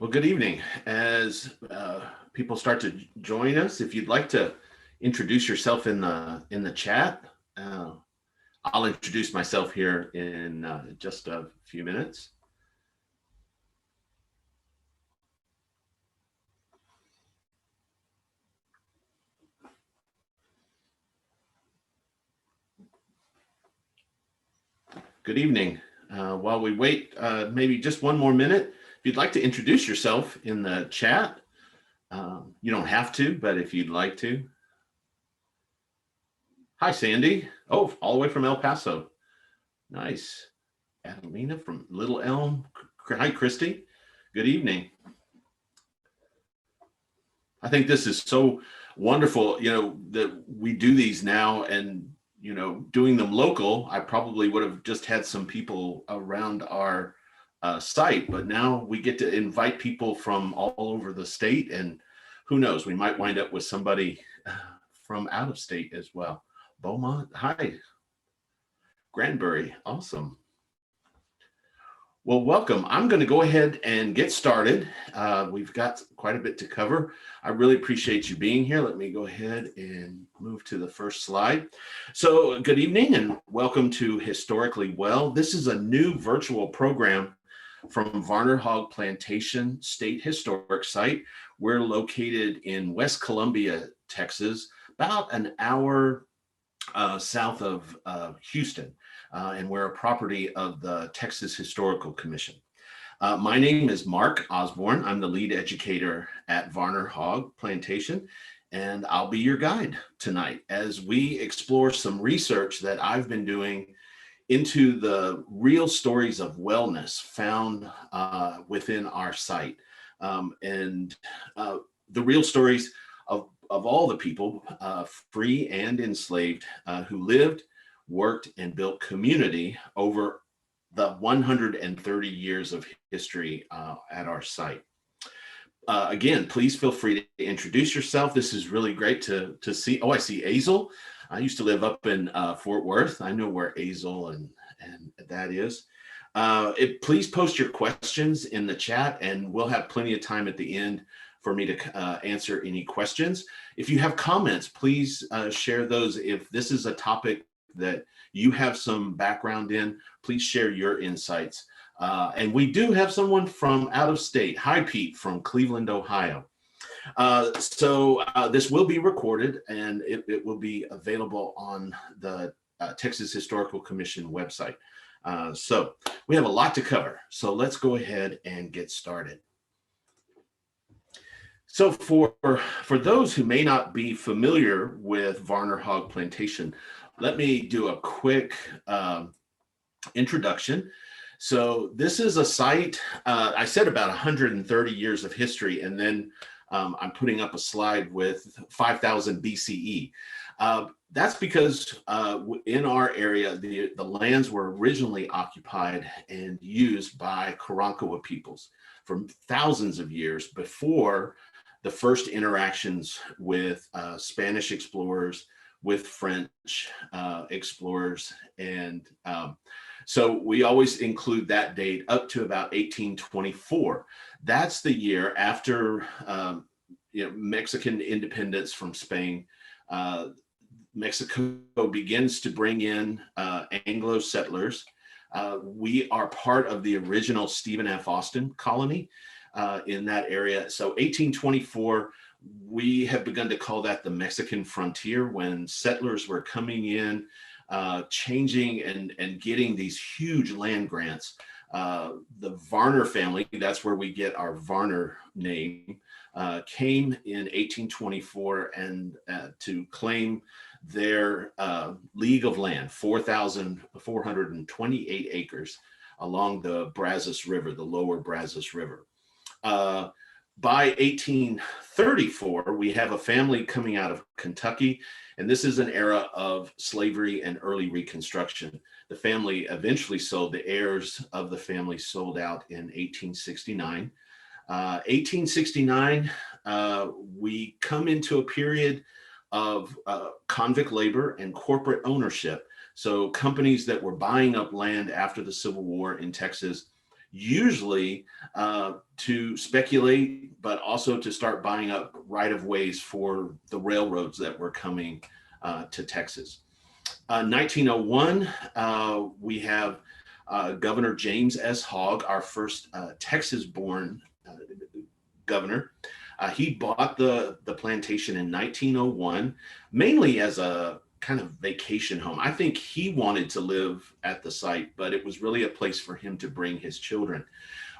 Well, good evening. As people start to join us, if you'd like to introduce yourself in the chat, uh, I'll introduce myself here in just a few minutes. Good evening. While we wait, maybe just one more minute, if you'd like to introduce yourself in the chat, you don't have to, but if you'd like to. Hi, Sandy. Oh, all the way from El Paso. Nice. Adelina from Little Elm. Hi, Christy. Good evening. I think this is so wonderful, that we do these now, and, doing them local, I probably would have just had some people around our site, but now we get to invite people from all over the state, and who knows, we might wind up with somebody from out of state as well. Beaumont, hi. Granbury, awesome. Well, welcome. I'm going to go ahead and get started. We've got quite a bit to cover. I really appreciate you being here. Let me go ahead and move to the first slide. So good evening and welcome to Historically Well. This is a new virtual program from Hogg Plantation State Historic Site. We're located in West Columbia, Texas, about an hour south of Houston. And we're a property of the Texas Historical Commission. My name is Mark Osborne. I'm the lead educator at Hogg Plantation, and I'll be your guide tonight as we explore some research that I've been doing into the real stories of wellness found within our site, and the real stories of all the people, free and enslaved, who lived, worked, and built community over the 130 years of history at our site. Again, please feel free to introduce yourself. This is really great to see. Oh, I see Azel. I used to live up in Fort Worth. I know where Azel and that is. Please post your questions in the chat, and we'll have plenty of time at the end for me to answer any questions. If you have comments, please share those. If this is a topic that you have some background in, please share your insights. And we do have someone from out of state. Hi, Pete from Cleveland, Ohio. So this will be recorded, and it will be available on the Texas Historical Commission website. So we have a lot to cover. So let's go ahead and get started. So for those who may not be familiar with Hogg Plantation, let me do a quick introduction. So this is a site, I said about 130 years of history, and then I'm putting up a slide with 5000 BCE. That's because in our area, the lands were originally occupied and used by Karankawa peoples for thousands of years before the first interactions with Spanish explorers, with French explorers. And so we always include that date up to about 1824. That's the year after Mexican independence from Spain. Mexico begins to bring in Anglo settlers. We are part of the original Stephen F. Austin colony in that area. So 1824, we have begun to call that the Mexican frontier, when settlers were coming in, changing and getting these huge land grants. The Varner family, that's where we get our Varner name, came in 1824 and to claim their league of land, 4,428 acres along the Brazos River, the lower Brazos River. By 1834, we have a family coming out of Kentucky, and this is an era of slavery and early Reconstruction. The family eventually sold, the heirs of the family sold out in 1869. 1869, we come into a period of convict labor and corporate ownership. So companies that were buying up land after the Civil War in Texas, usually to speculate, but also to start buying up right-of-ways for the railroads that were coming to Texas. 1901, we have Governor James S. Hogg, our first Texas-born governor. He bought the plantation in 1901, mainly as a kind of vacation home. I think he wanted to live at the site, but it was really a place for him to bring his children.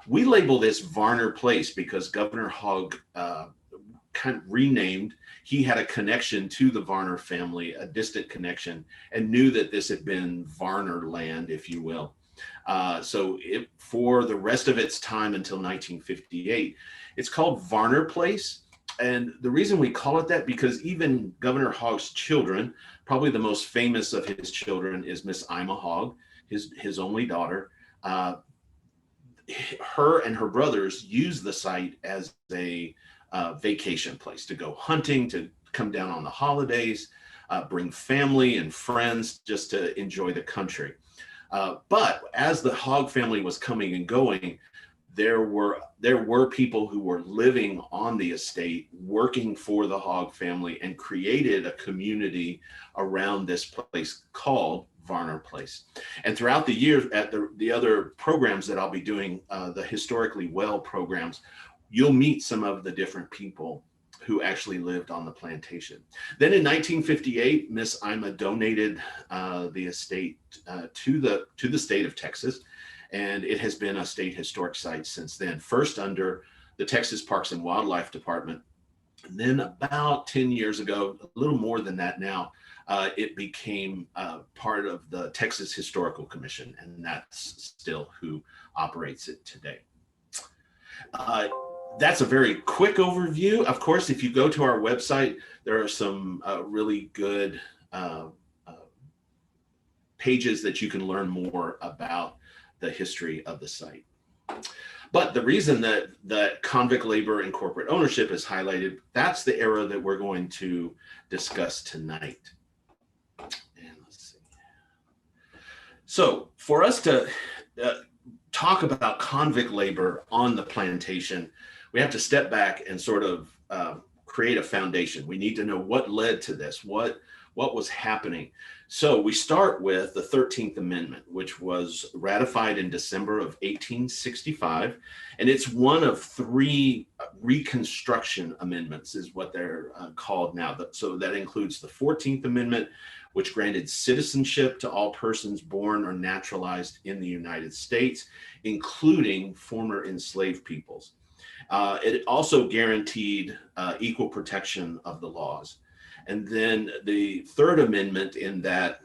We label this Varner Place because Governor Hogg kind of renamed. He had a connection to the Varner family, a distant connection, and knew that this had been Varner land, if you will. So for the rest of its time until 1958, it's called Varner Place. And the reason we call it that, because even Governor Hogg's children, probably the most famous of his children is Miss Ima Hogg, his only daughter. Her and her brothers use the site as a vacation place to go hunting, to come down on the holidays, bring family and friends just to enjoy the country. But as the Hogg family was coming and going, there were people who were living on the estate, working for the Hogg family, and created a community around this place called Varner Place. And throughout the years at the other programs that I'll be doing, the Historically Well programs, you'll meet some of the different people who actually lived on the plantation. Then in 1958, Miss Ima donated the estate to the state of Texas, and it has been a state historic site since then. First under the Texas Parks and Wildlife Department, and then about 10 years ago, a little more than that now, it became part of the Texas Historical Commission, and that's still who operates it today. That's a very quick overview. Of course, if you go to our website, there are some really good pages that you can learn more about the history of the site. But the reason that convict labor and corporate ownership is highlighted, that's the era that we're going to discuss tonight. And let's see. So for us to talk about convict labor on the plantation, we have to step back and sort of create a foundation. We need to know what led to this, what was happening. So we start with the 13th Amendment, which was ratified in December of 1865. And it's one of three Reconstruction Amendments is what they're called now. So that includes the 14th Amendment, which granted citizenship to all persons born or naturalized in the United States, including former enslaved peoples. It also guaranteed equal protection of the laws. And then the third amendment in that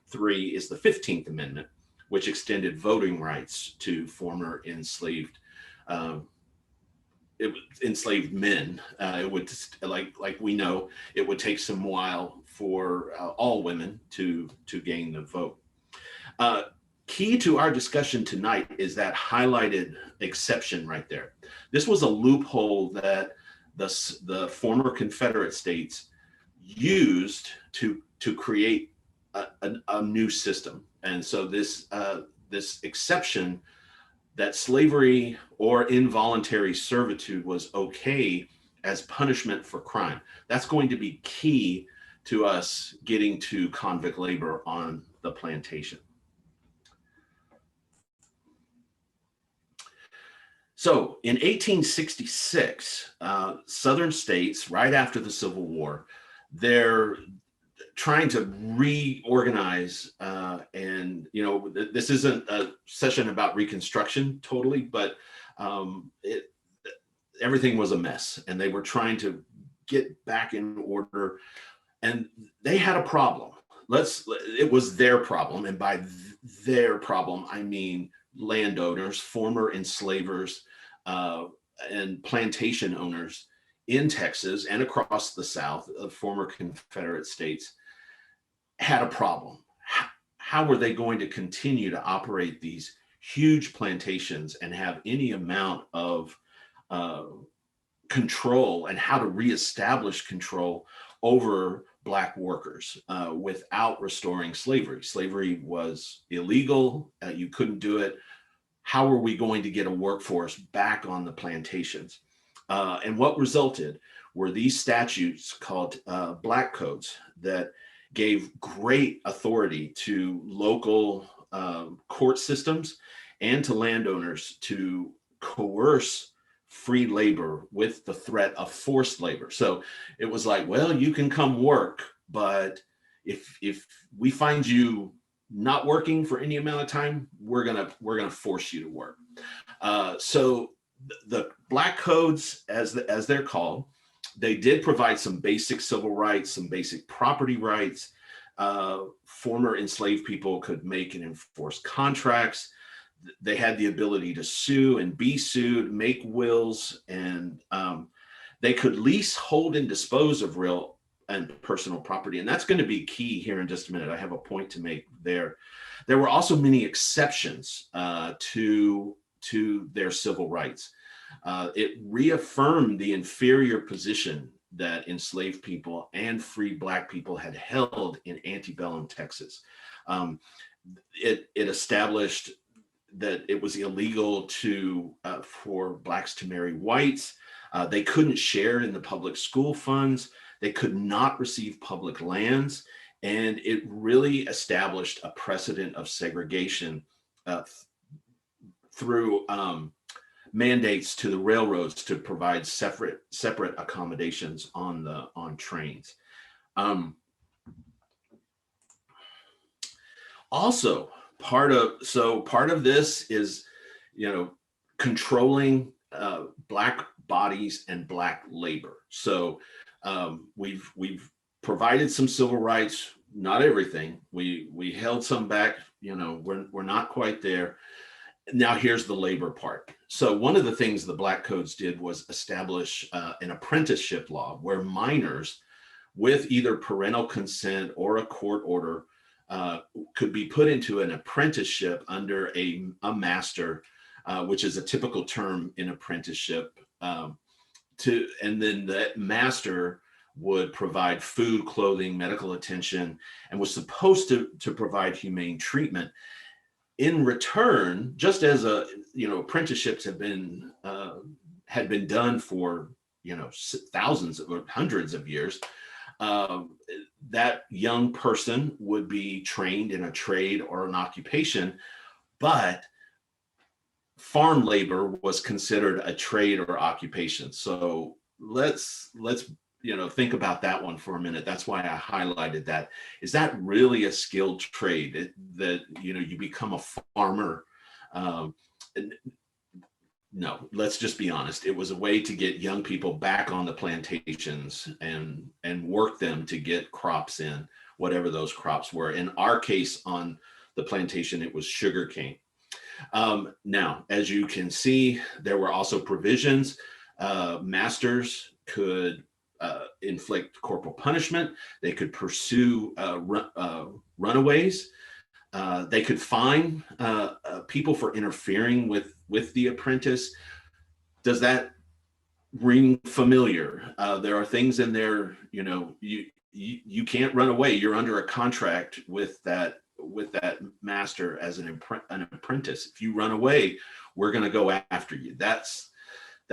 three is the 15th Amendment, which extended voting rights to former enslaved men. It would, like we know, it would take some while for all women to gain the vote. Key to our discussion tonight is that highlighted exception right there. This was a loophole that the former Confederate states used to create a new system. And so this exception that slavery or involuntary servitude was okay as punishment for crime, that's going to be key to us getting to convict labor on the plantation. So in 1866, Southern states, right after the Civil War, they're trying to reorganize, and this isn't a session about Reconstruction totally, but everything was a mess, and they were trying to get back in order, and they had a problem. It was their problem, and by their problem, I mean landowners, former enslavers, and plantation owners in Texas and across the South, former Confederate states, had a problem. How were they going to continue to operate these huge plantations and have any amount of control, and how to reestablish control over Black workers without restoring slavery? Slavery was illegal. You couldn't do it. how are we going to get a workforce back on the plantations? And what resulted were these statutes called black codes that gave great authority to local court systems and to landowners to coerce free labor with the threat of forced labor. So it was like, well, you can come work, but if we find you not working for any amount of time, we're gonna force you to work. So the black codes, as they're called, they did provide some basic civil rights, some basic property rights. Former enslaved people could make and enforce contracts. They had the ability to sue and be sued, make wills, and they could lease, hold, and dispose of real and personal property. And that's going to be key here in just a minute. I have a point to make there. There were also many exceptions to their civil rights. It reaffirmed the inferior position that enslaved people and free Black people had held in antebellum Texas. It established that it was illegal for Blacks to marry whites. They couldn't share in the public school funds. They could not receive public lands. And it really established a precedent of segregation through mandates to the railroads to provide separate accommodations on trains. Also, part of this is, controlling Black bodies and Black labor. So we've provided some civil rights, not everything. We held some back. We're not quite there. Now here's the labor part. So one of the things the Black Codes did was establish an apprenticeship law where minors, with either parental consent or a court order, could be put into an apprenticeship under a master, which is a typical term in apprenticeship. And then that master would provide food, clothing, medical attention, and was supposed to provide humane treatment. In return, just as apprenticeships had been done for thousands or hundreds of years, that young person would be trained in a trade or an occupation, but farm labor was considered a trade or occupation. So let's think about that one for a minute. That's why I highlighted that. Is that really a skilled trade that you become a farmer? No, let's just be honest. It was a way to get young people back on the plantations and work them to get crops in, whatever those crops were. In our case on the plantation, it was sugarcane. Now, as you can see, there were also provisions. Masters could inflict corporal punishment. They could pursue runaways. They could fine people for interfering with the apprentice. Does that ring familiar? There are things in there, you can't run away. You're under a contract with that master as an apprentice. If you run away, we're going to go after you. That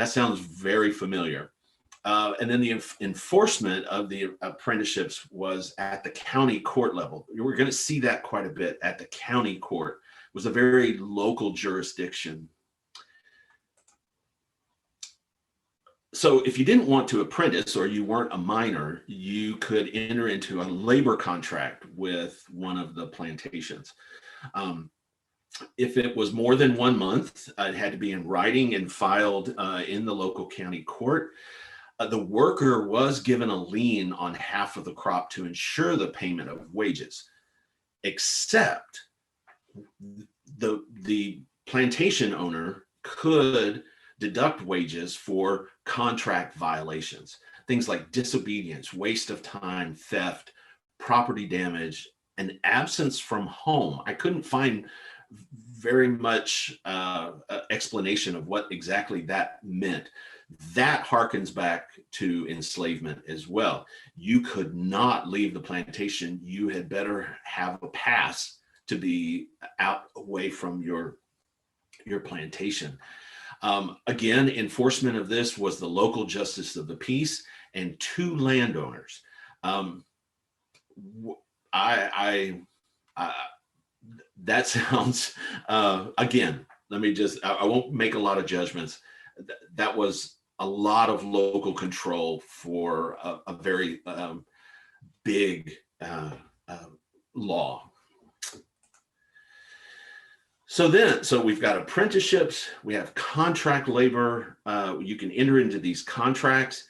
sounds very familiar. And then the enforcement of the apprenticeships was at the county court level. We're going to see that quite a bit at the county court. It was a very local jurisdiction. So if you didn't want to apprentice or you weren't a minor, you could enter into a labor contract with one of the plantations. If it was more than 1 month, it had to be in writing and filed in the local county court. The worker was given a lien on half of the crop to ensure the payment of wages, except the plantation owner could deduct wages for contract violations, things like disobedience, waste of time, theft, property damage, and absence from home. I couldn't find very much explanation of what exactly that meant. That harkens back to enslavement as well. You could not leave the plantation. You had better have a pass to be out away from your your plantation. Again, enforcement of this was the local justice of the peace and two landowners. Um, I that sounds, again, let me just, I won't make a lot of judgments. That was a lot of local control for a very big uh, law. So we've got apprenticeships, we have contract labor. You can enter into these contracts.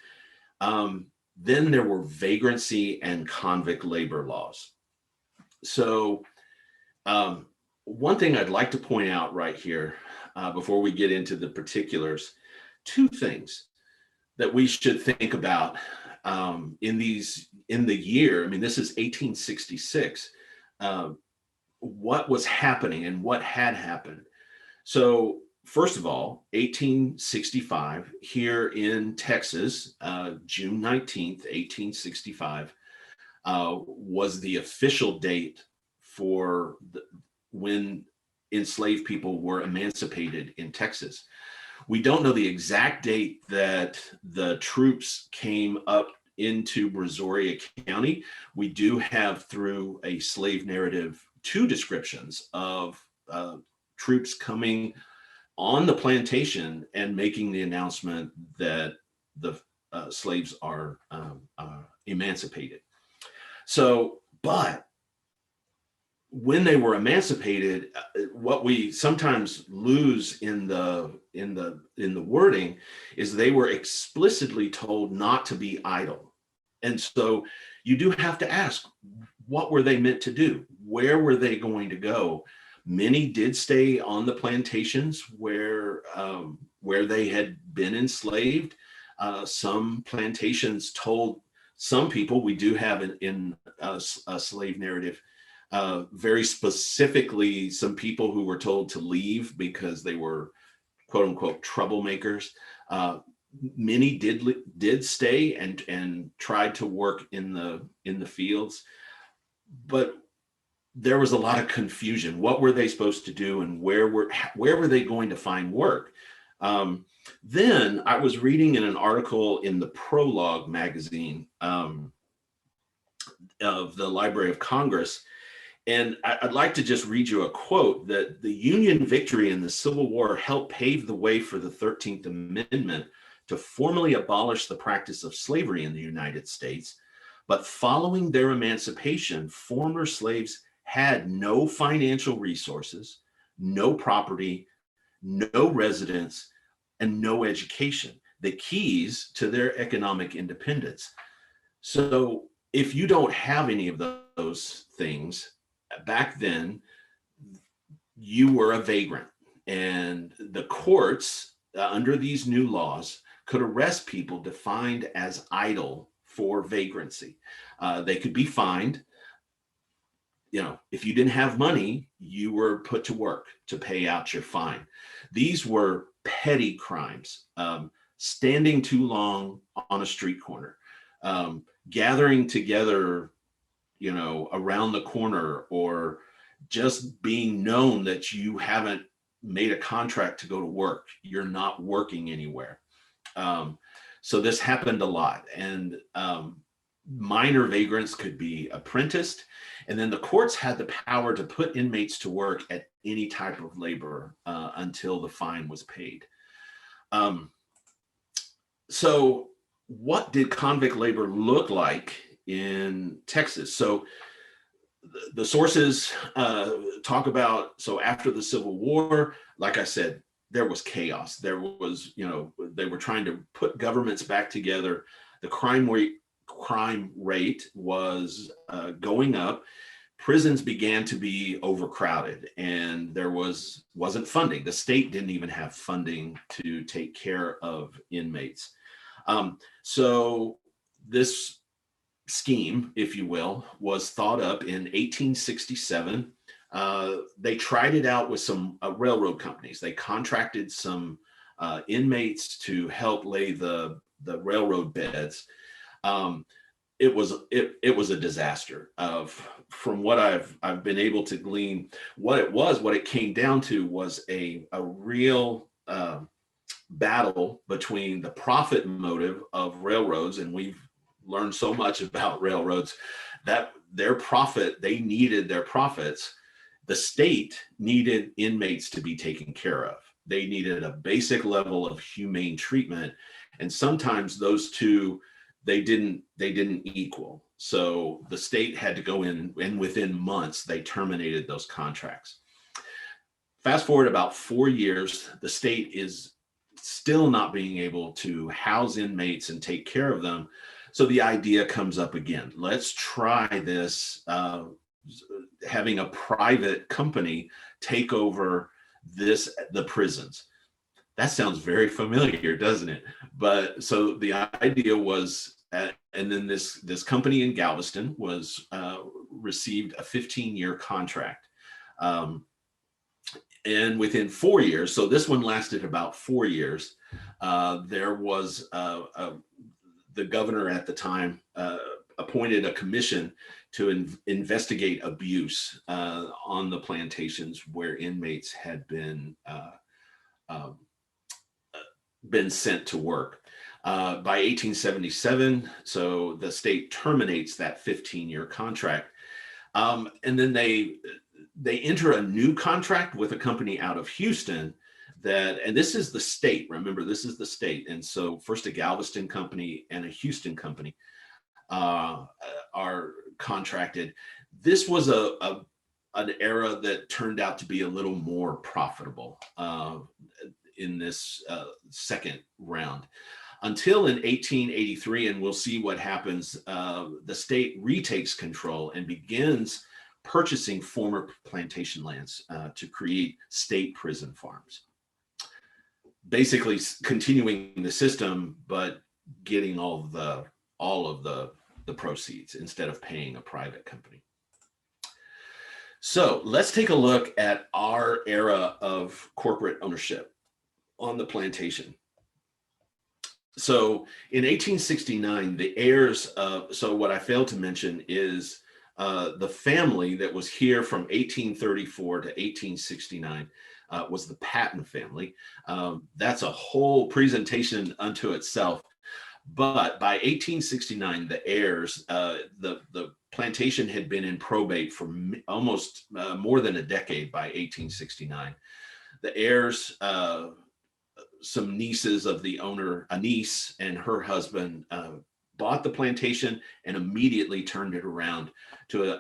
Then there were vagrancy and convict labor laws. So one thing I'd like to point out right here before we get into the particulars, two things that we should think about in the year. I mean, this is 1866. What was happening and what had happened. So first of all, 1865 here in Texas, June 19th, 1865, was the official date for when enslaved people were emancipated in Texas. We don't know the exact date that the troops came up into Brazoria County. We do have, through a slave narrative, two descriptions of troops coming on the plantation and making the announcement that the slaves are emancipated. So, but when they were emancipated, what we sometimes lose in the wording is they were explicitly told not to be idle. And so you do have to ask, what were they meant to do? Where were they going to go? Many did stay on the plantations where they had been enslaved. Some plantations told some people, we do have in a slave narrative, very specifically, some people who were told to leave because they were quote unquote troublemakers. Many did stay and tried to work in the fields, but there was a lot of confusion. What were they supposed to do, and where were they going to find work? Then I was reading in an article in the Prologue magazine of the Library of Congress, and I'd like to just read you a quote that the Union victory in the Civil War helped pave the way for the 13th Amendment to formally abolish the practice of slavery in the United States. But following their emancipation, former slaves had no financial resources, no property, no residence, and no education, the keys to their economic independence. So if you don't have any of those things, back then, you were a vagrant, and the courts, under these new laws, could arrest people defined as idle for vagrancy. They could be fined. You know, if you didn't have money, you were put to work to pay out your fine. These were petty crimes: standing too long on a street corner, gathering together, you know, around the corner, or just being known that you haven't made a contract to go to work. You're not working anywhere. So this happened a lot. And minor vagrants could be apprenticed. And then the courts had the power to put inmates to work at any type of labor until the fine was paid. So what did convict labor look like in Texas? So the sources talk about, so after the Civil War, like I said, there was chaos. There was, you know, they were trying to put governments back together. The crime rate was going up. Prisons began to be overcrowded, and there wasn't funding. The state didn't even have funding to take care of inmates. So this scheme, if you will, was thought up in 1867. They tried it out with some railroad companies. They contracted some inmates to help lay the railroad beds. it was a disaster. From what I've been able to glean, what it came down to was a real battle between the profit motive of railroads, and we've learned so much about railroads that they needed their profits. The state needed inmates to be taken care of. They needed a basic level of humane treatment, and sometimes those two they didn't equal. So the state had to go in, and within months they terminated those contracts. Fast forward about 4 years, the state is still not being able to house inmates and take care of them. So the idea comes up again. Let's try this, having a private company take over the prisons. That sounds very familiar, doesn't it? But so the idea was, and then this company in Galveston received a 15-year contract. And within 4 years, so this one lasted about 4 years, there was the governor at the time appointed a commission to investigate abuse on the plantations where inmates had been sent to work. By 1877, so the state terminates that 15-year contract. And then they enter a new contract with a company out of Houston and this is the state, remember, this is the state. And so first a Galveston company and a Houston company are contracted. This was an era that turned out to be a little more profitable in this second round. Until in 1883, and we'll see what happens, the state retakes control and begins purchasing former plantation lands to create state prison farms. Basically continuing the system, but getting all of the proceeds instead of paying a private company. So let's take a look at our era of corporate ownership on the plantation. So in 1869, the heirs so what I failed to mention is the family that was here from 1834 to 1869 was the Patton family. That's a whole presentation unto itself. But by 1869, the heirs, the plantation had been in probate for almost more than a decade by 1869. The heirs, some nieces of the owner, a niece and her husband, bought the plantation and immediately turned it around to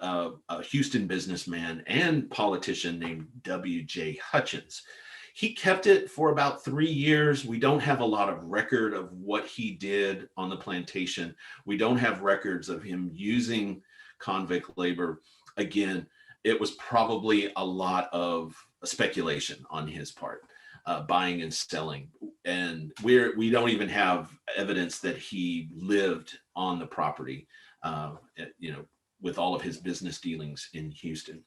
a Houston businessman and politician named W.J. Hutchins. He kept it for about 3 years. We don't have a lot of record of what he did on the plantation. We don't have records of him using convict labor. Again, it was probably a lot of speculation on his part, buying and selling. And we don't even have evidence that he lived on the property, with all of his business dealings in Houston.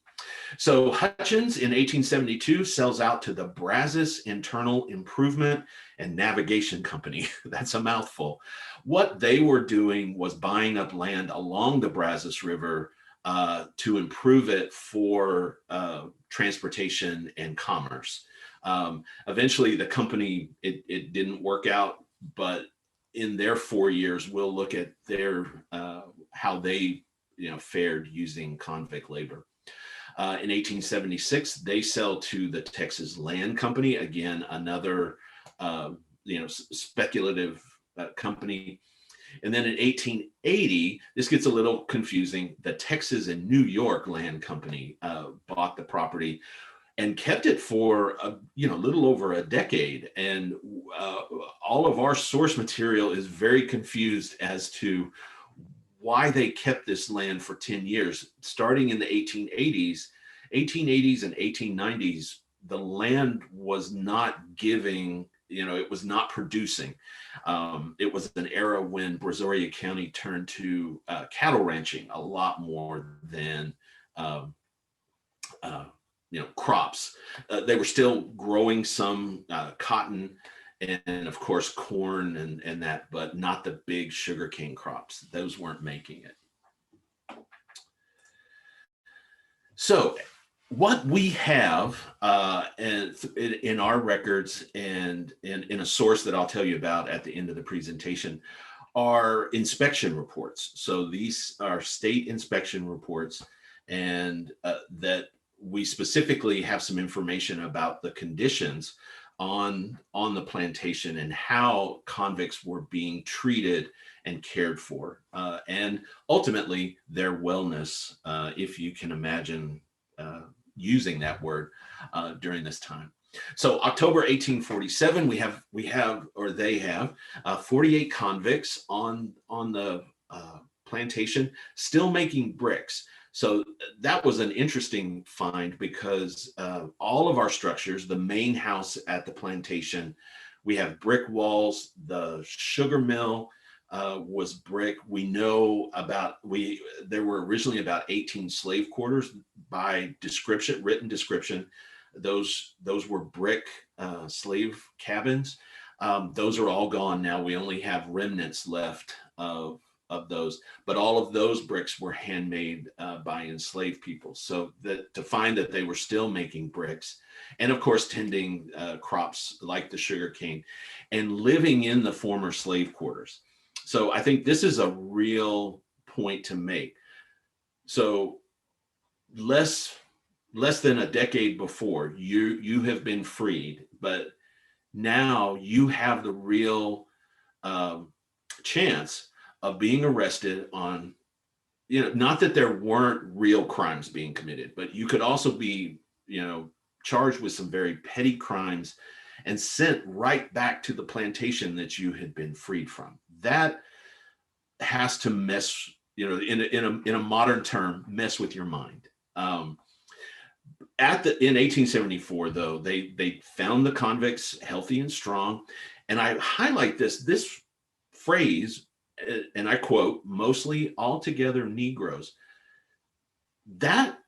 So Hutchins in 1872 sells out to the Brazos Internal Improvement and Navigation Company. That's a mouthful. What they were doing was buying up land along the Brazos River to improve it for transportation and commerce. Eventually the company, it didn't work out, but in their 4 years, we'll look at how they fared using convict labor. In 1876, they sell to the Texas Land Company, again, another speculative company. And then in 1880, this gets a little confusing. The Texas and New York Land Company bought the property and kept it for a little over a decade. And all of our source material is very confused as to why they kept this land for 10 years. Starting in the 1880s and 1890s, the land was not giving, it was not producing. It was an era when Brazoria County turned to cattle ranching a lot more than crops. They were still growing some cotton and of course corn and that, but not the big sugarcane crops. Those weren't making it. So what we have in our records and in a source that I'll tell you about at the end of the presentation are inspection reports. So these are state inspection reports, and that we specifically have some information about the conditions on the plantation and how convicts were being treated and cared for, and ultimately their wellness, if you can imagine using that word during this time. So October 1847, they have 48 convicts on the plantation, still making bricks. So that was an interesting find, because all of our structures, the main house at the plantation, we have brick walls. The sugar mill was brick. We know there were originally about 18 slave quarters by description, written description. Those were brick slave cabins. Those are all gone now. We only have remnants left of those, but all of those bricks were handmade by enslaved people. So that to find that they were still making bricks, and of course tending crops like the sugarcane, and living in the former slave quarters. So I think this is a real point to make. So less than a decade before, you have been freed, but now you have the real chance of being arrested on, not that there weren't real crimes being committed, but you could also be, charged with some very petty crimes and sent right back to the plantation that you had been freed from. That has to mess, in a modern term, mess with your mind. In 1874, though, they found the convicts healthy and strong. And I highlight this phrase, and I quote, "mostly altogether Negroes." That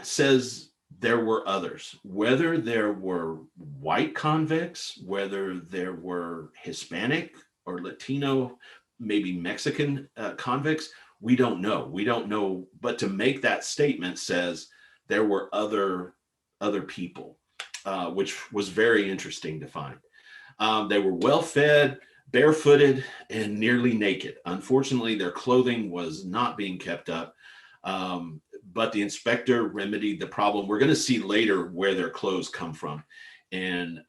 says there were others, whether there were white convicts, whether there were Hispanic or Latino, maybe Mexican convicts. We don't know. But to make that statement says there were other people, which was very interesting to find. They were well fed, barefooted, and nearly naked. Unfortunately, their clothing was not being kept up, but the inspector remedied the problem. We're going to see later where their clothes come from. And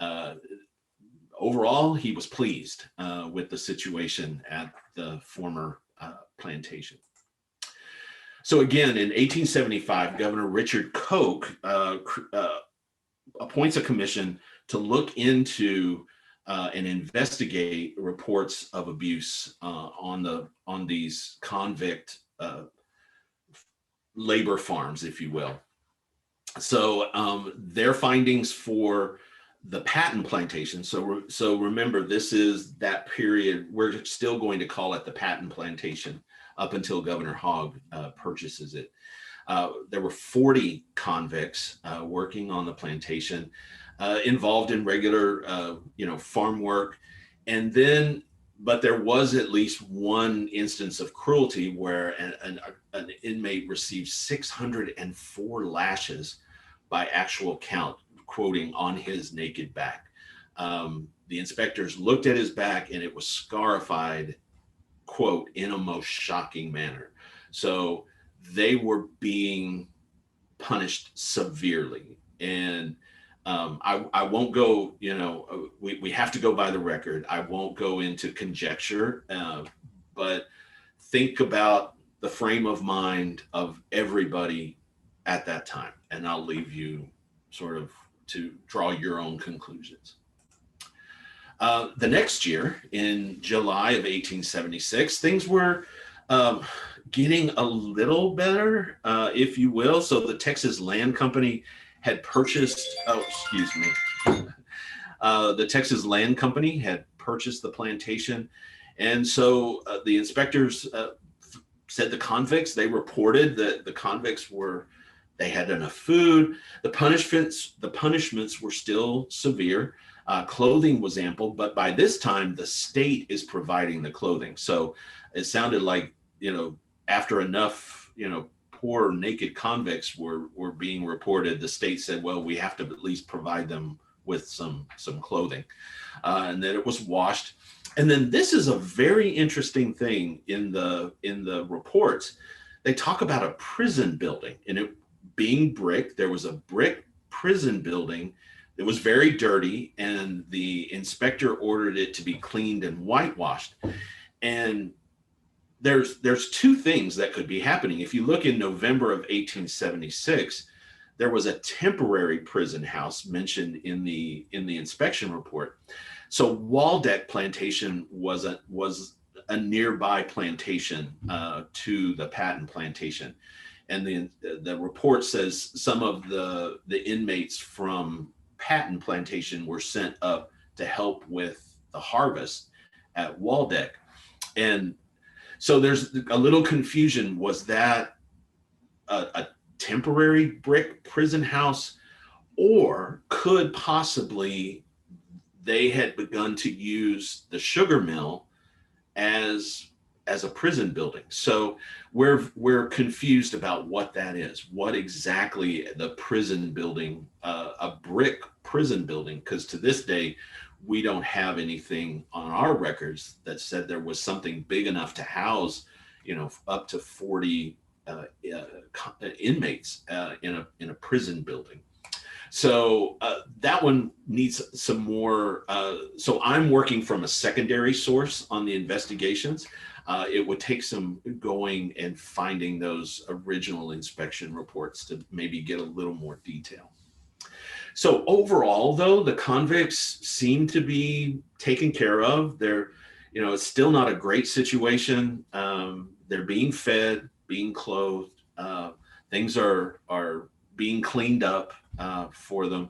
overall, he was pleased with the situation at the former plantation. So again, in 1875, Governor Richard Koch appoints a commission to look into and investigate reports of abuse on these convict labor farms, if you will. So their findings for the Patton Plantation. So remember, this is that period. We're still going to call it the Patton Plantation up until Governor Hogg purchases it. There were 40 convicts working on the plantation, involved in regular, farm work. And then, but there was at least one instance of cruelty where an inmate received 604 lashes by actual count, quoting, "on his naked back." The inspectors looked at his back and it was scarified, quote, "in a most shocking manner." So they were being punished severely. And I won't go, we have to go by the record. I won't go into conjecture, but think about the frame of mind of everybody at that time. And I'll leave you sort of to draw your own conclusions. The next year, in July of 1876, things were getting a little better, if you will. So the Texas Land Company had purchased, the Texas Land Company had purchased the plantation. And so the inspectors said the convicts, they reported that the convicts they had enough food. The punishments were still severe. Clothing was ample, but by this time the state is providing the clothing. So it sounded like, after enough, poor naked convicts were being reported, the state said, well, we have to at least provide them with some clothing, and then it was washed. And then this is a very interesting thing in the reports. They talk about a prison building, and it being brick. There was a brick prison building. It was very dirty, and the inspector ordered it to be cleaned and whitewashed. And there's two things that could be happening. If you look in November of 1876, there was a temporary prison house mentioned in the inspection report. So Waldeck Plantation was a nearby plantation to the Patton Plantation, and the report says some of the inmates from Patton Plantation were sent up to help with the harvest at Waldeck. And so there's a little confusion. Was that a temporary brick prison house, or could possibly they had begun to use the sugar mill as a prison building? So we're confused about what that is. What exactly the prison building, a brick prison building, because to this day we don't have anything on our records that said there was something big enough to house, up to 40 inmates in a prison building. So that one needs some more. So I'm working from a secondary source on the investigations. It would take some going and finding those original inspection reports to maybe get a little more detail. So overall, though, the convicts seem to be taken care of. They're, it's still not a great situation. They're being fed, being clothed. Things are being cleaned up for them.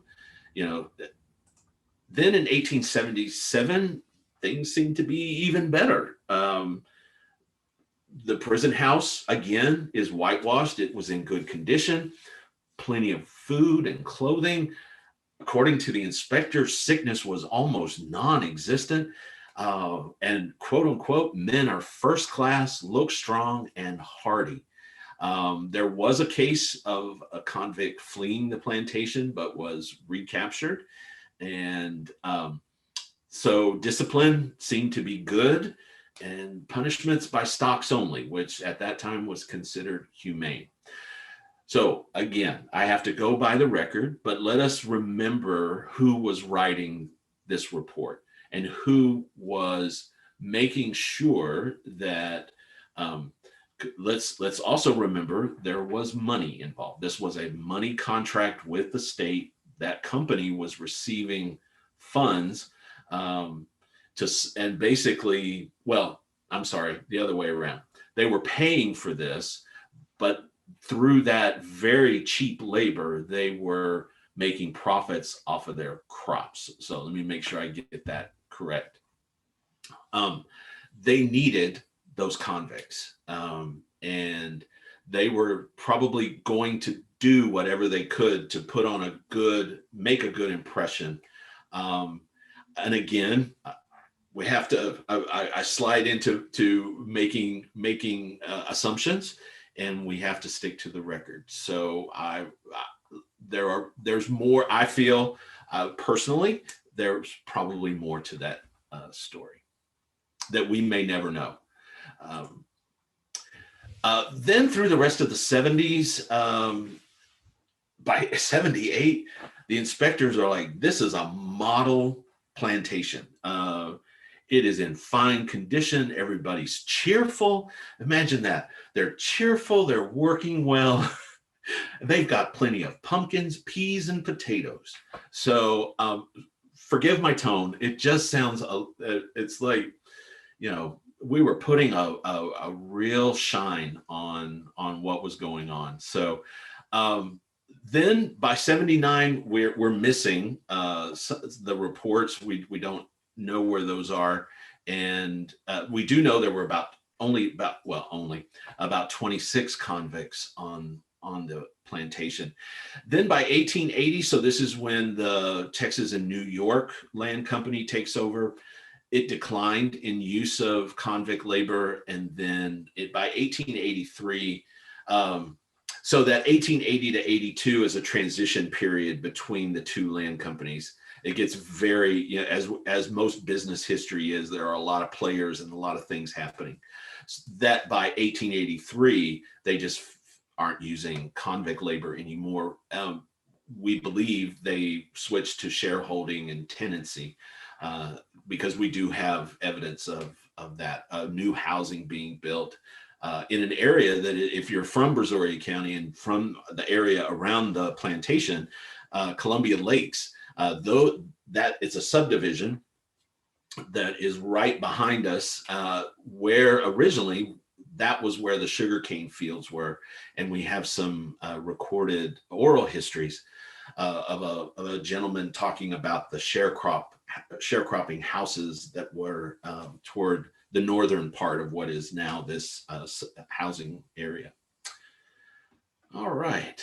Then in 1877, things seem to be even better. The prison house, again, is whitewashed. It was in good condition, plenty of food and clothing. According to the inspector, sickness was almost non-existent. And quote unquote, men are first class, look strong and hardy. There was a case of a convict fleeing the plantation, but was recaptured. And so discipline seemed to be good, and punishments by stocks only, which at that time was considered humane. So again, I have to go by the record, but let us remember who was writing this report and who was making sure that, let's also remember there was money involved. This was a money contract with the state. That company was receiving funds and basically, well, I'm sorry, the other way around. They were paying for this, but through that very cheap labor, they were making profits off of their crops. So let me make sure I get that correct. They needed those convicts, and they were probably going to do whatever they could to put on make a good impression. And again, we have to, I slide into making assumptions, and we have to stick to the record. So there's more. I feel personally there's probably more to that story that we may never know. Then through the rest of the 70s, by 78, the inspectors are like, this is a model plantation. It is in fine condition. Everybody's cheerful. Imagine that. They're cheerful. They're working well. They've got plenty of pumpkins, peas, and potatoes. So forgive my tone. It just sounds, it's like, we were putting a real shine on what was going on. So then by 79, we're missing the reports. We don't know where those are, and we do know there were about 26 convicts on on the plantation. Then by 1880, so this is when the Texas and New York Land Company takes over, it declined in use of convict labor. And then by 1883, so that 1880 to 82 is a transition period between the two land companies. It gets very, as most business history is, there are a lot of players and a lot of things happening. That by 1883, they just aren't using convict labor anymore. We believe they switched to shareholding and tenancy, because we do have evidence of that new housing being built in an area that, if you're from Brazoria County and from the area around the plantation, Columbia Lakes, though that it's a subdivision that is right behind us, where originally that was where the sugarcane fields were. And we have some recorded oral histories of a gentleman talking about the sharecropping houses that were toward the northern part of what is now this housing area. All right.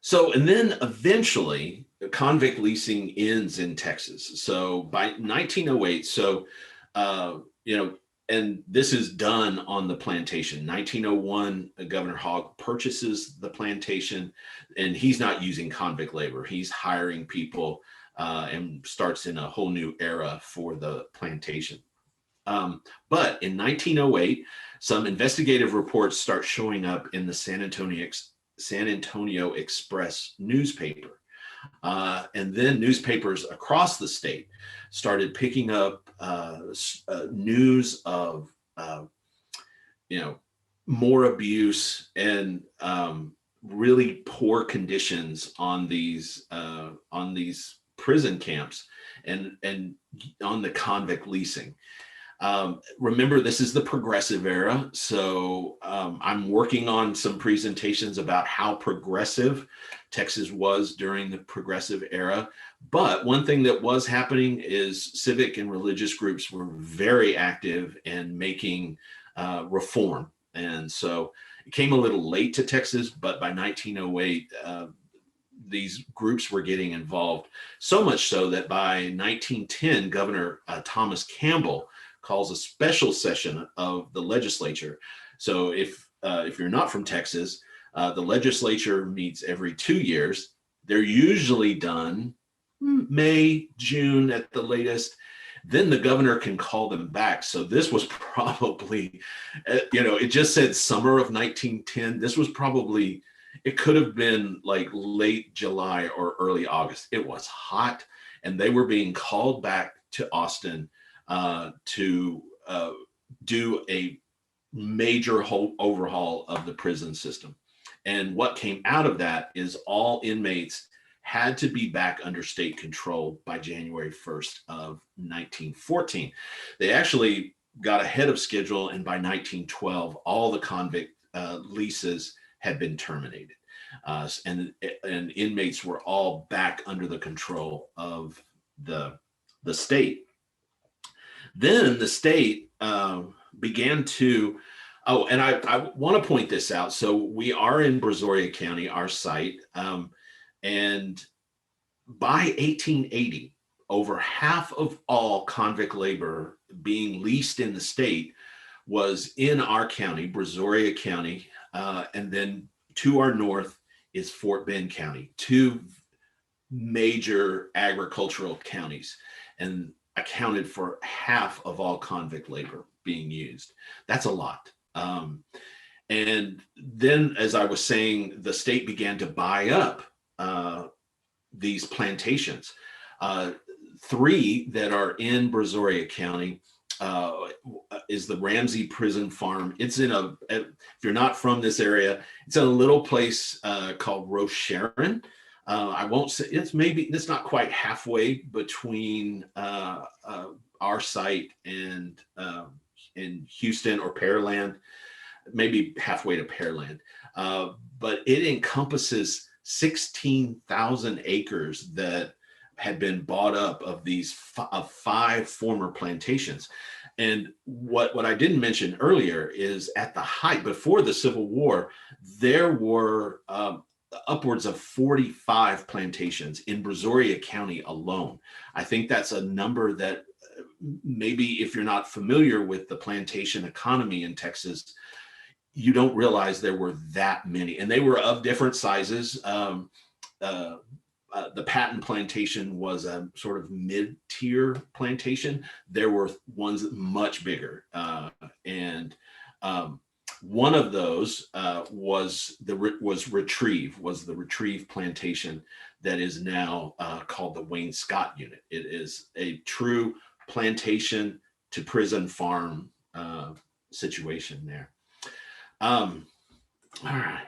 So, and then eventually convict leasing ends in Texas. So by 1908, and this is done on the plantation. 1901, Governor Hogg purchases the plantation, and he's not using convict labor. He's hiring people and starts in a whole new era for the plantation. But in 1908, some investigative reports start showing up in the San Antonio Express newspaper. And then newspapers across the state started picking up news of, more abuse and really poor conditions on these prison camps and on the convict leasing. Remember, this is the progressive era. So I'm working on some presentations about how progressive Texas was during the progressive era. But one thing that was happening is civic and religious groups were very active in making reform. And so it came a little late to Texas, but by 1908, these groups were getting involved, so much so that by 1910, Governor Thomas Campbell calls a special session of the legislature. So if you're not from Texas, the legislature meets every 2 years. They're usually done May, June at the latest. Then the governor can call them back. So this was probably, it just said summer of 1910. This was probably, it could have been like late July or early August. It was hot, and they were being called back to Austin to do a major overhaul of the prison system. And what came out of that is all inmates had to be back under state control by January 1st of 1914. They actually got ahead of schedule, and by 1912, all the convict leases had been terminated. And inmates were all back under the control of the state. Then the state began to, and I want to point this out. So we are in Brazoria County, our site, and by 1880, over half of all convict labor being leased in the state was in our county, Brazoria County, and then to our north is Fort Bend County, two major agricultural counties, and accounted for half of all convict labor being used. That's a lot. And then, as I was saying, the state began to buy up these plantations. 3 that are in Brazoria County is the Ramsey Prison Farm. It's if you're not from this area, it's in a little place called Rocheron. I won't say it's not quite halfway between our site and in Houston or Pearland, maybe halfway to Pearland. But it encompasses 16,000 acres that had been bought up of these of 5 former plantations. And what I didn't mention earlier is at the height, before the Civil War, there were upwards of 45 plantations in Brazoria County alone. I think that's a number that maybe if you're not familiar with the plantation economy in Texas, you don't realize there were that many. And they were of different sizes. The Patton plantation was a sort of mid-tier plantation. There were ones much bigger. And one of those was the Retrieve plantation that is now called the Wayne Scott unit. It is a true plantation to prison farm situation there. All right.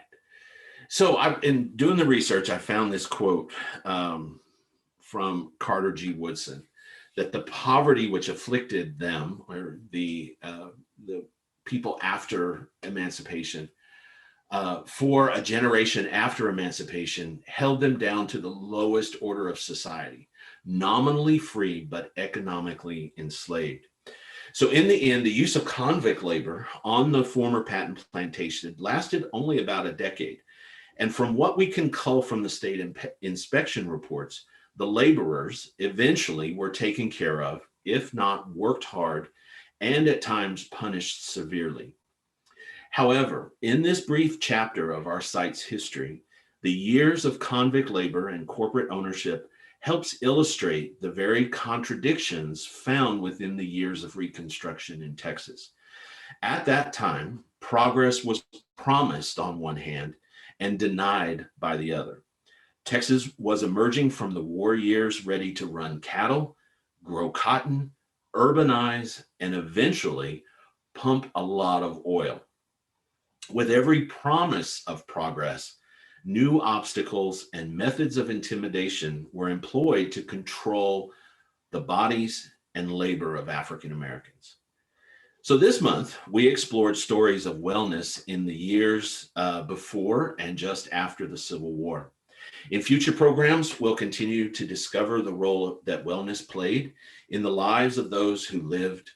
So in doing the research, I found this quote from Carter G. Woodson, that the poverty which afflicted them, or the people after emancipation, for a generation after emancipation, held them down to the lowest order of society, nominally free, but economically enslaved. So in the end, the use of convict labor on the former Patton plantation lasted only about a decade. And from what we can cull from the state inspection reports, the laborers eventually were taken care of, if not worked hard, and at times punished severely. However, in this brief chapter of our site's history, the years of convict labor and corporate ownership helps illustrate the very contradictions found within the years of Reconstruction in Texas. At that time, progress was promised on one hand and denied by the other. Texas was emerging from the war years, ready to run cattle, grow cotton, urbanize, and eventually pump a lot of oil. With every promise of progress, new obstacles and methods of intimidation were employed to control the bodies and labor of African Americans. So this month, we explored stories of wellness in the years before and just after the Civil War. In future programs, we'll continue to discover the role that wellness played in the lives of those who lived,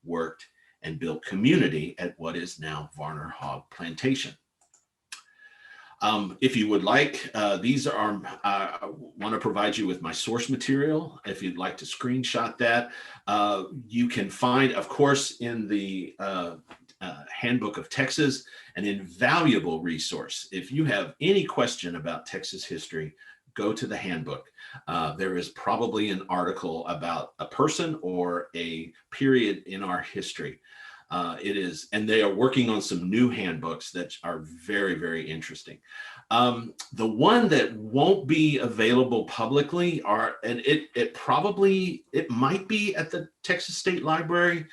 worked, and built community at what is now Varner Hogg Plantation. If you would like, I want to provide you with my source material. If you'd like to screenshot that, you can find, of course, in the Handbook of Texas, an invaluable resource. If you have any question about Texas history, go to the handbook. There is probably an article about a person or a period in our history. It is, and they are working on some new handbooks that are very, very interesting. The one that won't be available publicly it might be at the Texas State Library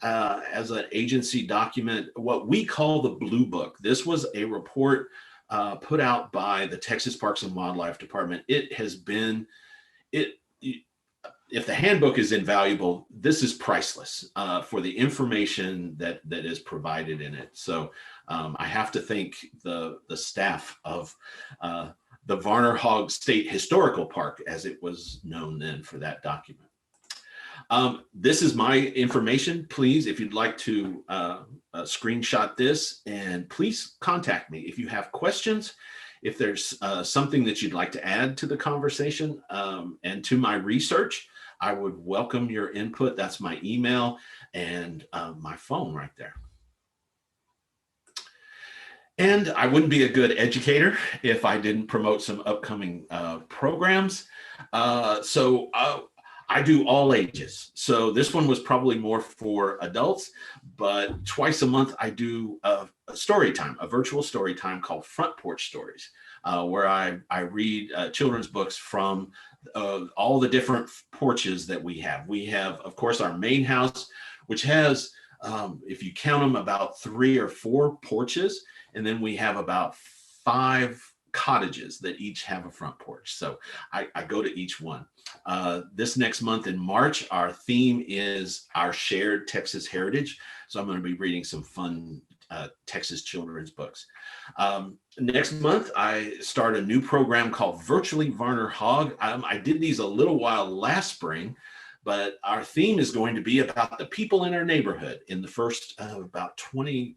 as an agency document, what we call the Blue Book. This was a report put out by the Texas Parks and Wildlife Department. If the handbook is invaluable, this is priceless for the information that is provided in it. So I have to thank the staff of the Varner Hogg State Historical Park, as it was known then, for that document. This is my information. Please, if you'd like to screenshot this, and please contact me if you have questions. If there's something that you'd like to add to the conversation and to my research, I would welcome your input. That's my email and my phone right there. And I wouldn't be a good educator if I didn't promote some upcoming programs. So I do all ages. So this one was probably more for adults, but twice a month I do a story time, a virtual story time called Front Porch Stories, where I read children's books from all the different porches that we have. We have, of course, our main house, which has, if you count them, about 3 or 4 porches. And then we have about 5 cottages that each have a front porch. So I go to each one. This next month in March, our theme is our shared Texas heritage. So I'm going to be reading some fun Texas children's books. Next month, I start a new program called Virtually Varner Hogg. I did these a little while last spring, but our theme is going to be about the people in our neighborhood in the first about 20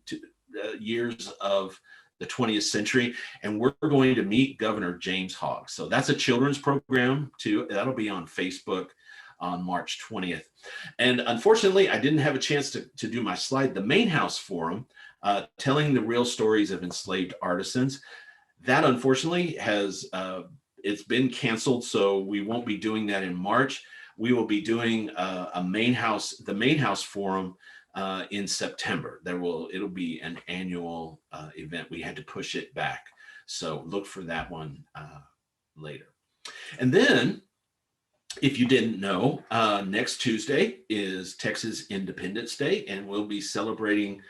years of the 20th century. And we're going to meet Governor James Hogg. So that's a children's program too. That'll be on Facebook on March 20th. And unfortunately, I didn't have a chance to do my slide. The Main House Forum, telling the real stories of enslaved artisans, that unfortunately has, it's been canceled. So we won't be doing that in March. We will be doing the Main House Forum in September. It'll be an annual event. We had to push it back. So look for that one later. And then, if you didn't know, next Tuesday is Texas Independence Day, and we'll be celebrating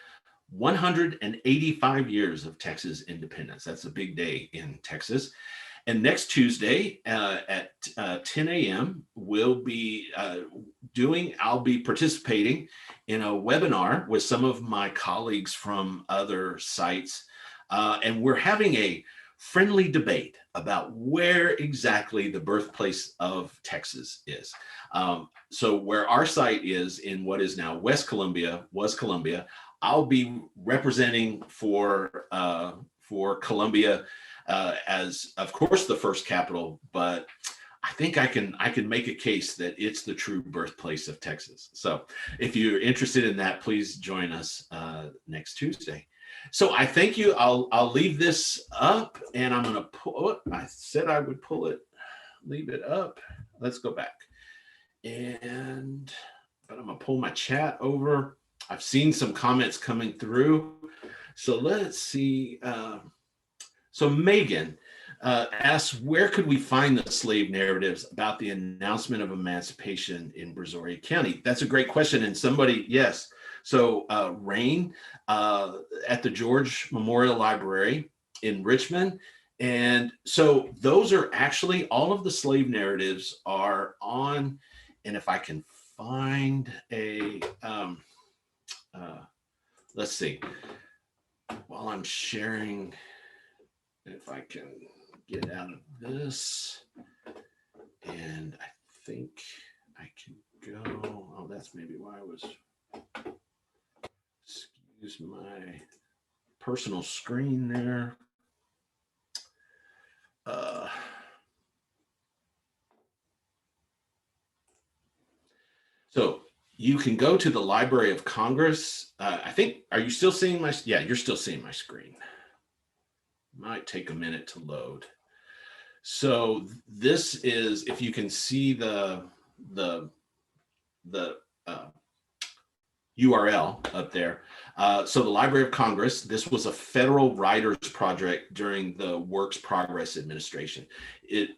185 years of Texas independence. That's a big day in Texas. And next Tuesday at 10 a.m., I'll be participating in a webinar with some of my colleagues from other sites. And we're having a friendly debate about where exactly the birthplace of Texas is. So where our site is in what is now West Columbia, I'll be representing for Columbia as, of course, the first capital, but I think I can make a case that it's the true birthplace of Texas. So if you're interested in that, please join us next Tuesday. So I thank you. I'll leave this up, and I'm going to pull it. I said I would leave it up. Let's go back. But I'm going to pull my chat over. I've seen some comments coming through. So let's see. So Megan asks, where could we find the slave narratives about the announcement of emancipation in Brazoria County? That's a great question. And yes. So Rain at the George Memorial Library in Richmond. And so those are actually, all of the slave narratives are on, and if I can find let's see, while I'm sharing, if I can get out of this, and I think I can go, oh, that's maybe why I was, excuse my personal screen there. So you can go to the Library of Congress. I think, are you still seeing yeah, you're still seeing my screen. Might take a minute to load. So this is, if you can see the URL up there. So the Library of Congress, this was a federal writers project during the Works Progress Administration.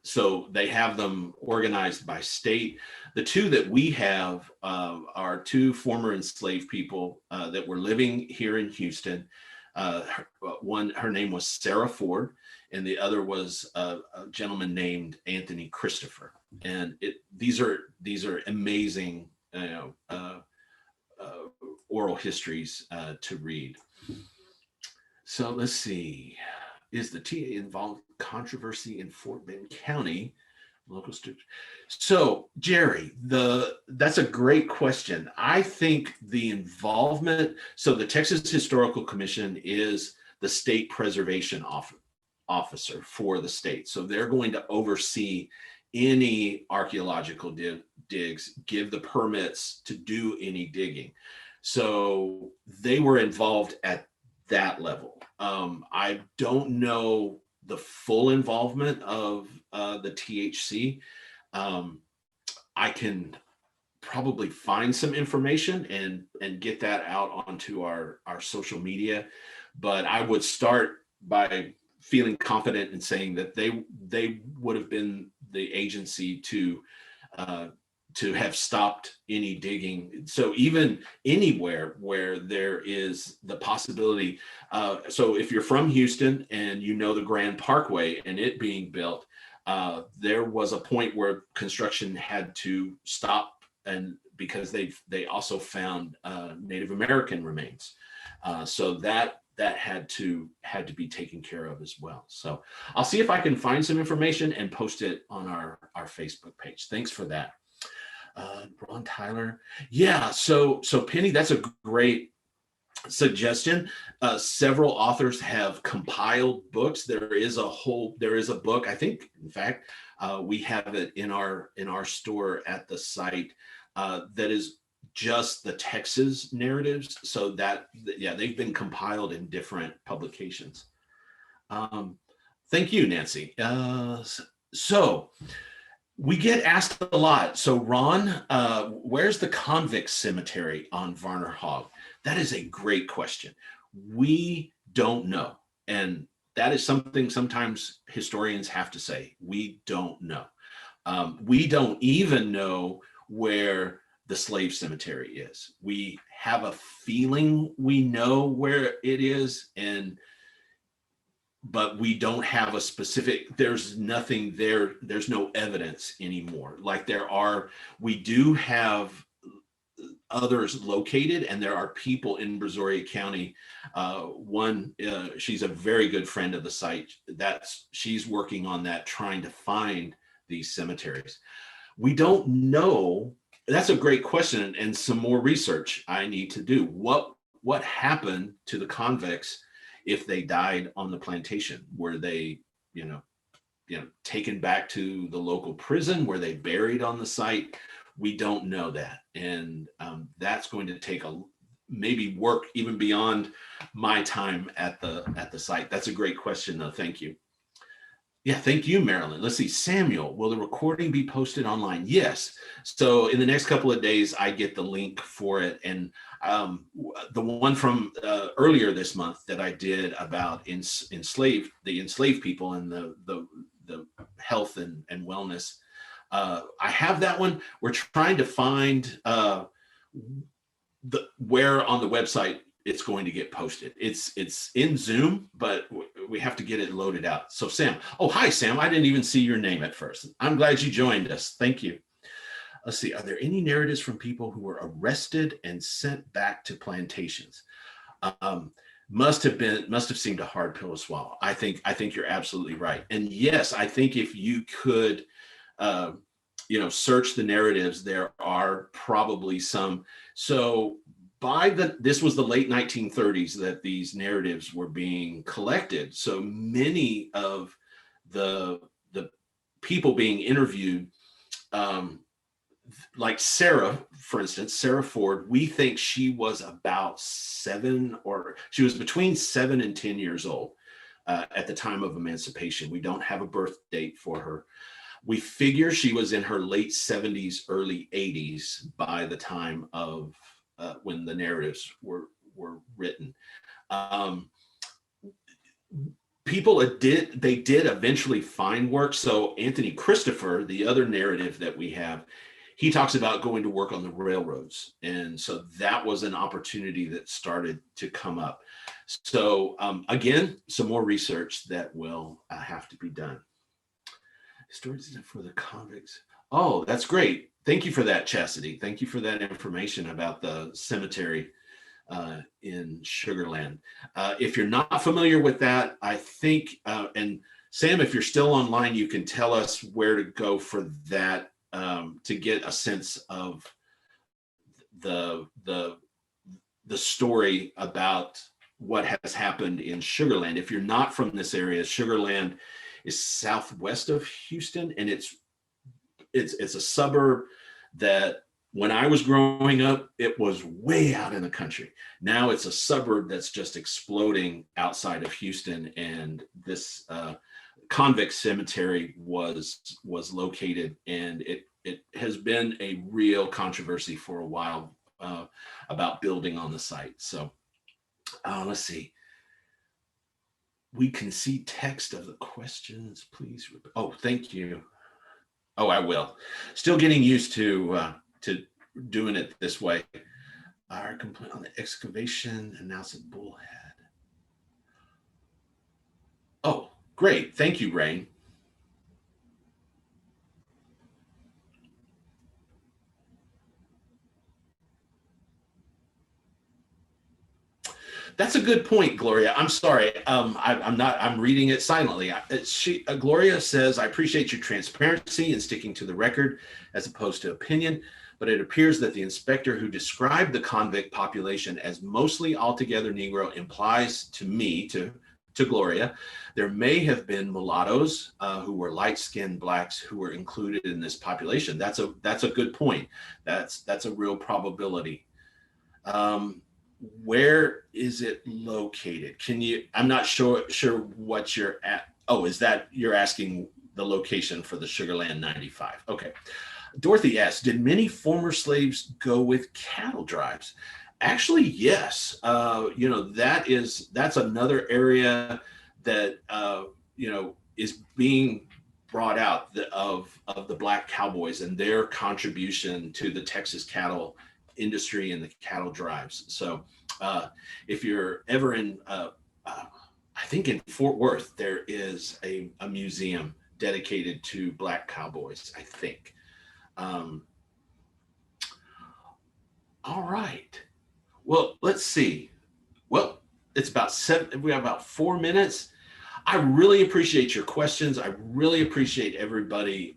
So they have them organized by state. The two that we have are two former enslaved people that were living here in Houston. Her name was Sarah Ford, and the other was a gentleman named Anthony Christopher. And these are amazing, oral histories to read. So let's see. Is the TA involved in controversy in Fort Bend County? Local students. So Jerry, that's a great question. I think the involvement, so the Texas Historical Commission is the state preservation officer for the state. So they're going to oversee any archaeological digs, give the permits to do any digging. So they were involved at that level. I don't know the full involvement of the THC. I can probably find some information and get that out onto our social media, but I would start by feeling confident in saying that they would have been the agency to have stopped any digging. So even anywhere where there is the possibility, so if you're from Houston and you know the Grand Parkway and it being built, there was a point where construction had to stop, and because they also found Native American remains. So that had to be taken care of as well. So I'll see if I can find some information and post it on our Facebook page. Thanks for that. Ron Tyler. Yeah. So Penny, that's a great suggestion. Several authors have compiled books. There is a book. I think, in fact, we have it in our store at the site that is just the Texas narratives. So yeah, they've been compiled in different publications. Thank you, Nancy. So we get asked a lot. So Ron, where's the Convict Cemetery on Varner Hogg? That is a great question. We don't know. And that is something sometimes historians have to say. We don't know. We don't even know where the slave cemetery is. We have a feeling we know where it is, but we don't have a specific, there's nothing there. There's no evidence anymore. Like we do have others located, and there are people in Brazoria County. She's a very good friend of the site. She's working on that, trying to find these cemeteries. We don't know. That's a great question, and some more research I need to do. What happened to the convicts if they died on the plantation? Were they, taken back to the local prison? Were they buried on the site? We don't know that, and that's going to take maybe work even beyond my time at the site. That's a great question, though. Thank you. Yeah, thank you, Marilyn. Let's see, Samuel, will the recording be posted online? Yes. So in the next couple of days, I get the link for it. And the one from earlier this month that I did about the enslaved people and the health and wellness, I have that one. We're trying to find where on the website it's going to get posted. It's in Zoom, but we have to get it loaded out. So Sam, hi Sam, I didn't even see your name at first. I'm glad you joined us. Thank you. Let's see, are there any narratives from people who were arrested and sent back to plantations? Must have seemed a hard pill to swallow. I think you're absolutely right. And yes, I think if you could search the narratives, there are probably some. So this was the late 1930s that these narratives were being collected. So many of the people being interviewed, like Sarah, for instance, Sarah Ford, we think she was about she was between 7 and 10 years old at the time of emancipation. We don't have a birth date for her. We figure she was in her late 70s, early 80s by the time of when the narratives were written. People did eventually find work. So Anthony Christopher, the other narrative that we have, he talks about going to work on the railroads. And so that was an opportunity that started to come up. So again, some more research that will have to be done. Stories for the convicts. Oh, that's great. Thank you for that, Chastity. Thank you for that information about the cemetery in Sugar Land. If you're not familiar with that, I think, and Sam, if you're still online, you can tell us where to go for that to get a sense of the story about what has happened in Sugar Land. If you're not from this area, Sugar Land is southwest of Houston, and it's a suburb that when I was growing up, it was way out in the country. Now it's a suburb that's just exploding outside of Houston, and this convict cemetery was located, and it has been a real controversy for a while about building on the site. So let's see. We can see text of the questions, please. Oh, thank you. Oh, I will. Still getting used to doing it this way. Our complaint on the excavation announced at Bullhead. Oh, great. Thank you, Rain. That's a good point, Gloria. I'm sorry. I'm reading it silently. Gloria says, I appreciate your transparency and sticking to the record as opposed to opinion, but it appears that the inspector who described the convict population as mostly altogether Negro implies to me, to Gloria, there may have been mulattoes who were light-skinned blacks who were included in this population. That's a good point. That's a real probability. Where is it located? I'm not sure what you're at. Oh, is that you're asking the location for the Sugarland 95? Okay. Dorothy asks, did many former slaves go with cattle drives? Actually, yes. That's another area that is being brought out of the black cowboys and their contribution to the Texas cattle industry and the cattle drives. So if you're ever in, I think in Fort Worth, there is a museum dedicated to black cowboys, I think. All right. Well, let's see. Well, it's about we have about 4 minutes. I really appreciate your questions. I really appreciate everybody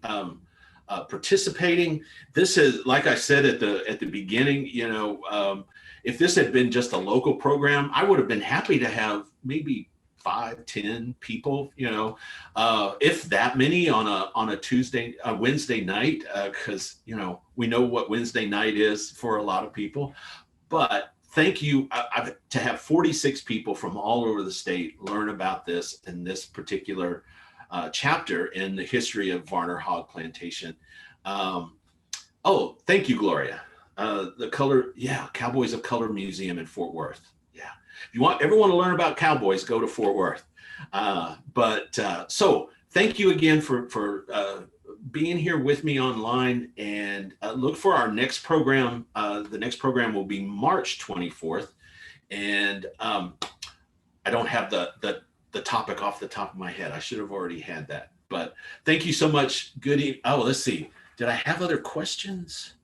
participating. This is, like I said at the beginning, if this had been just a local program, I would have been happy to have maybe 5, 10 people, if that many on a Wednesday night, because we know what Wednesday night is for a lot of people. But thank you to have 46 people from all over the state learn about this and this particular chapter in the history of Varner Hogg Plantation. Thank you, Gloria. Cowboys of Color Museum in Fort Worth. Yeah, if you want everyone to learn about cowboys, go to Fort Worth. So thank you again for being here with me online, and look for our next program. The next program will be March 24th, and I don't have the topic off the top of my head. I should have already had that, but thank you so much. Let's see. Did I have other questions?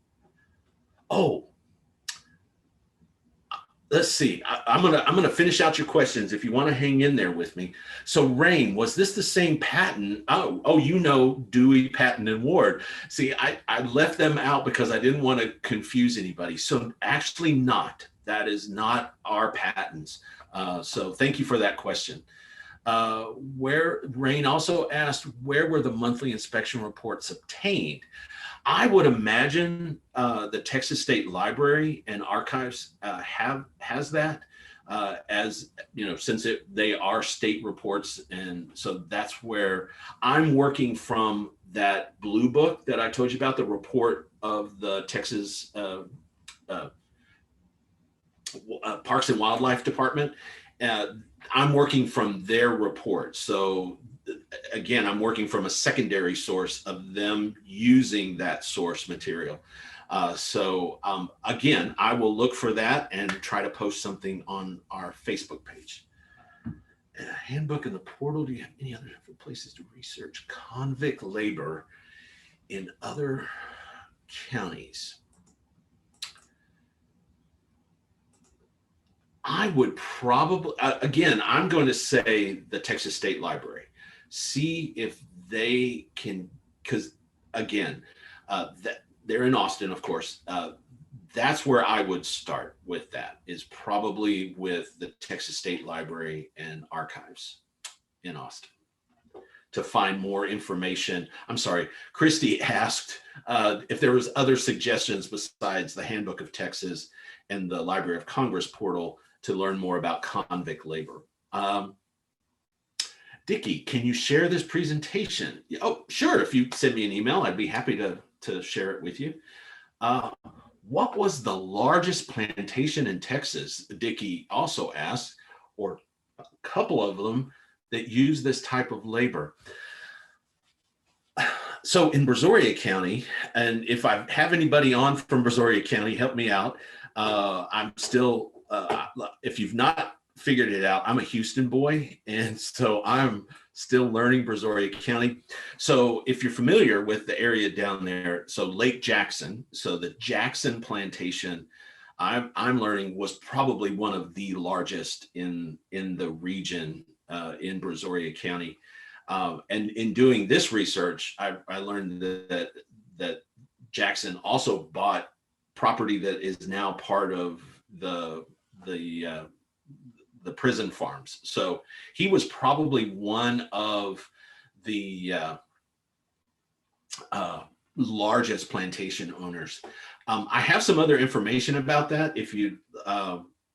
Let's see. I'm gonna finish out your questions if you want to hang in there with me. So, Rain, was this the same patent? Dewey, Patton, and Ward. See, I left them out because I didn't want to confuse anybody. So, actually, not. That is not our patents. So, thank you for that question. Rain also asked, where were the monthly inspection reports obtained? I would imagine the Texas State Library and Archives has that, as since they are state reports, and so that's where I'm working from. That blue book that I told you about, the report of the Texas Parks and Wildlife Department. I'm working from their report, so. Again, I'm working from a secondary source of them using that source material. Again, I will look for that and try to post something on our Facebook page. A handbook in the portal. Do you have any other places to research convict labor in other counties? I would probably, again, I'm going to say the Texas State Library. See if they can, because again, they're in Austin, of course. That's where I would start with. That is probably with the Texas State Library and Archives in Austin to find more information. I'm sorry, Christy asked if there was other suggestions besides the Handbook of Texas and the Library of Congress portal to learn more about convict labor. Dickie, can you share this presentation? Oh, sure. If you send me an email, I'd be happy to share it with you. What was the largest plantation in Texas? Dickie also asked, or a couple of them that use this type of labor. So in Brazoria County, and if I have anybody on from Brazoria County, help me out. I'm still, if you've not figured it out, I'm a Houston boy, and so I'm still learning Brazoria County. So if you're familiar with the area down there, so Lake Jackson, so the Jackson Plantation I'm learning was probably one of the largest in the region, in Brazoria County. And in doing this research, I learned that Jackson also bought property that is now part of the prison farms. So he was probably one of the largest plantation owners. I have some other information about that. If you,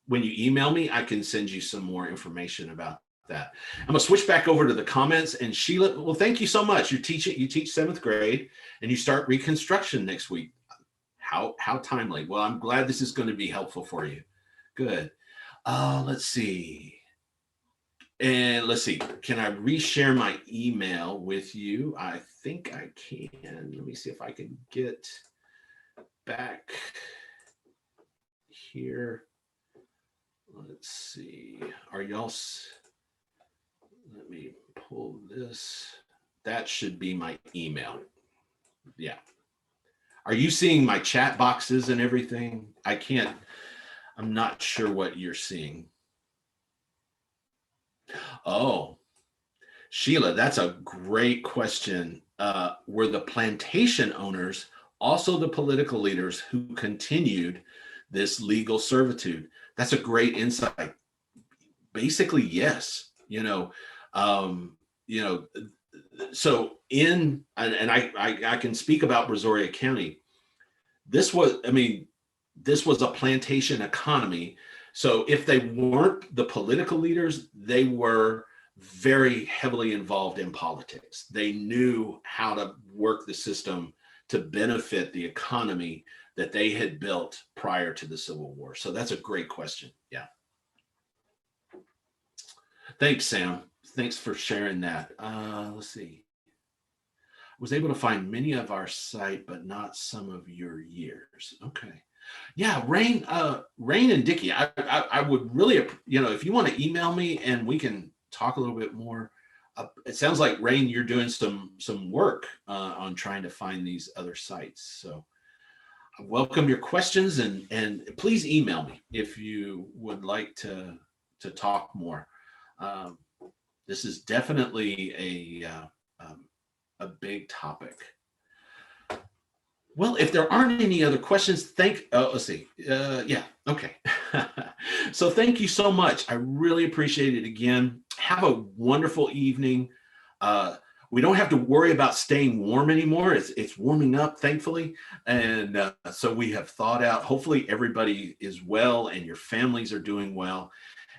when you email me, I can send you some more information about that. I'm gonna switch back over to the comments. And Sheila, well, thank you so much. You teach 7th grade and you start Reconstruction next week. How timely. Well, I'm glad this is going to be helpful for you. Good. Let's see. And let's see, can I reshare my email with you? I think I can. Let me see if I can get back here. Let's see. Are y'all, let me pull this. That should be my email. Yeah. Are you seeing my chat boxes and everything? I'm not sure what you're seeing. Oh, Sheila, that's a great question. Were the plantation owners also the political leaders who continued this legal servitude? That's a great insight. Basically, yes. So I can speak about Brazoria County. This was a plantation economy. So if they weren't the political leaders, they were very heavily involved in politics. They knew how to work the system to benefit the economy that they had built prior to the Civil War. So that's a great question. Yeah. Thanks, Sam. Thanks for sharing that. Let's see. I was able to find many of our site, but not some of your years. Okay. Yeah, Rain and Dickie, I would really, if you want to email me and we can talk a little bit more. It sounds like, Rain, you're doing some work on trying to find these other sites. So I welcome your questions, and please email me if you would like to talk more. This is definitely a big topic. Well, if there aren't any other questions, let's see. Yeah, okay. So thank you so much. I really appreciate it again. Have a wonderful evening. We don't have to worry about staying warm anymore. It's warming up, thankfully. And so we have thought out, hopefully everybody is well and your families are doing well.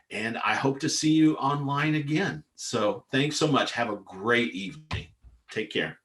And I hope to see you online again. So thanks so much. Have a great evening. Take care.